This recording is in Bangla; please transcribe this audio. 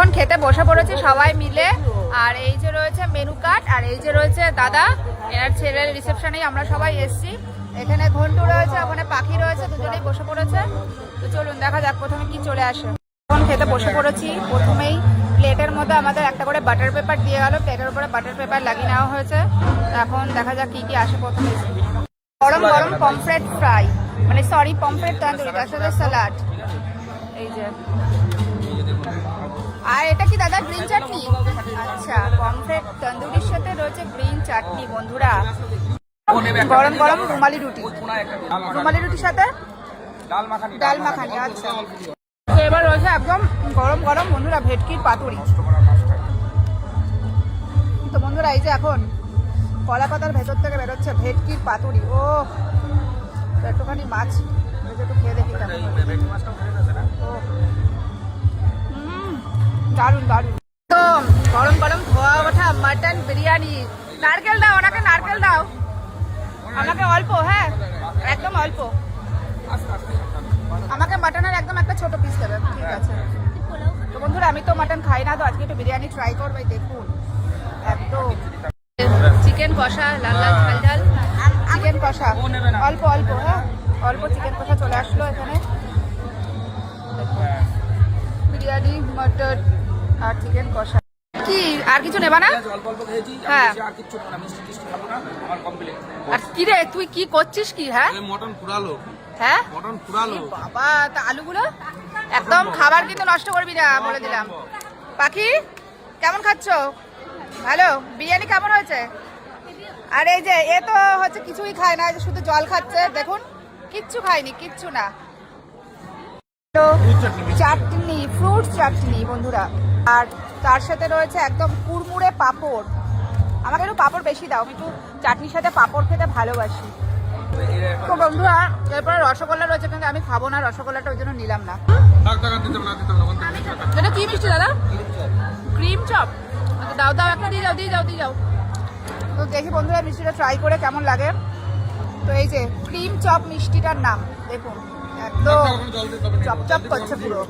এখন খেতে বসে পড়েছি সবাই মিলে। আর এই যে রয়েছে মেনু কার্ড, আর এই যে রয়েছে দাদা, এনার ছেলের রিসেপশনেই আমরা সবাই এসছি। এখানে ঘন্টু রয়েছে, ওখানে পাখি রয়েছে, দুজনেই বসে পড়েছে। তো চলুন দেখা যাক প্রথমে কি চলে আসে। এখন খেতে বসে পড়েছি। প্রথমেই প্লেটের মধ্যে আমাদের একটা করে বাটার পেপার দিয়ে গেল, প্লেটের উপরে বাটার পেপার লাগিয়ে নেওয়া হয়েছে। এখন দেখা যাক কি কি আসে প্রথমে। গরম গরম পমফ্রেট ফ্রাই, মানে সরি পমফ্রেট তন্দুরি, তার সাথে স্যালাড। এই যে, আর এটা কি দাদা গ্রিন চাটনি? আচ্ছা, পমফ্রেট তন্দুরির সাথে রয়েছে গ্রিন চাটনি বন্ধুরা। গরম গরম রুমালি রুটি, রুমালি রুটির সাথে ডাল মাখানি। আচ্ছা, তো এবার রয়েছে একদম গরম গরম বন্ধুরা ভেটকির পাতুরি। তো বন্ধুরা এই যে এখন কলা পাতার ভেতর থেকে বেরোচ্ছে ভেটকির পাতুরি। ও একটুখানি মাছ একটু খেয়ে দেখি কেমন। দারুণ দারুণ। তো গরম গরম ধোয়া ওঠা মাটন বিরিয়ানি। নারকেল দাও ওনাকে, নারকেল দাও আমাকে অল্প, হ্যাঁ একদম অল্প। আমাকে মাটনের একদম একটা ছোট পিস দেবে, ঠিক আছে। তো বন্ধুরা আমি তো মাটন খাই না, তো আজকে একটু বিরিয়ানি ট্রাই করবো। দেখুন একদম চিকেন কষা, লাল লাল ঝাল ঝাল চিকেন কষা, অল্প অল্প, হ্যাঁ অল্প চিকেন কষা চলে আসলো এখানে। বিরিয়ানি, মটন আর চিকেন কষা। কি আর কিছু নেবা না? হ্যাঁ। আর কি রে তুই কি করছিস কি? হ্যাঁ মটন পুরালো। হ্যাঁ মটন পুরালো বাবা, তা আলুগুলো একদম খাবার কিন্তু নষ্ট করবি না বলে দিলাম। পাখি কেমন খাচ্ছ? ভালো। বিরিয়ানি কেমন হয়েছে? আর এই যে এ তো হচ্ছে কিছুই খায় না, শুধু জল খাচ্ছে। দেখুন কিচ্ছু খায়নি, কিচ্ছু না। চাটনি, ফ্রুট চাটনি বন্ধুরা, আর তার সাথে রয়েছে একদম কুড়মুড়ে পাঁপড়। আমাকে একটু পাঁপড় বেশি দাও, আমি একটু চাটনির সাথে পাঁপড় খেতে ভালোবাসি। তো বন্ধুরা এরপরে রসগোল্লা রয়েছে, কিন্তু আমি খাবো না রসগোল্লাটা, ওই জন্য নিলাম না। এটা কি মিষ্টি দাদা? Cream chop. দাও দাও একটা, দিয়ে যাও দিয়ে যাও দিয়ে যাও। তো দেখি বন্ধুরা মিষ্টিটা ট্রাই করে কেমন লাগে। তো এই যে ক্রিম চপ মিষ্টিটার নাম দেখুন, একদম চপচপ করছে পুরো।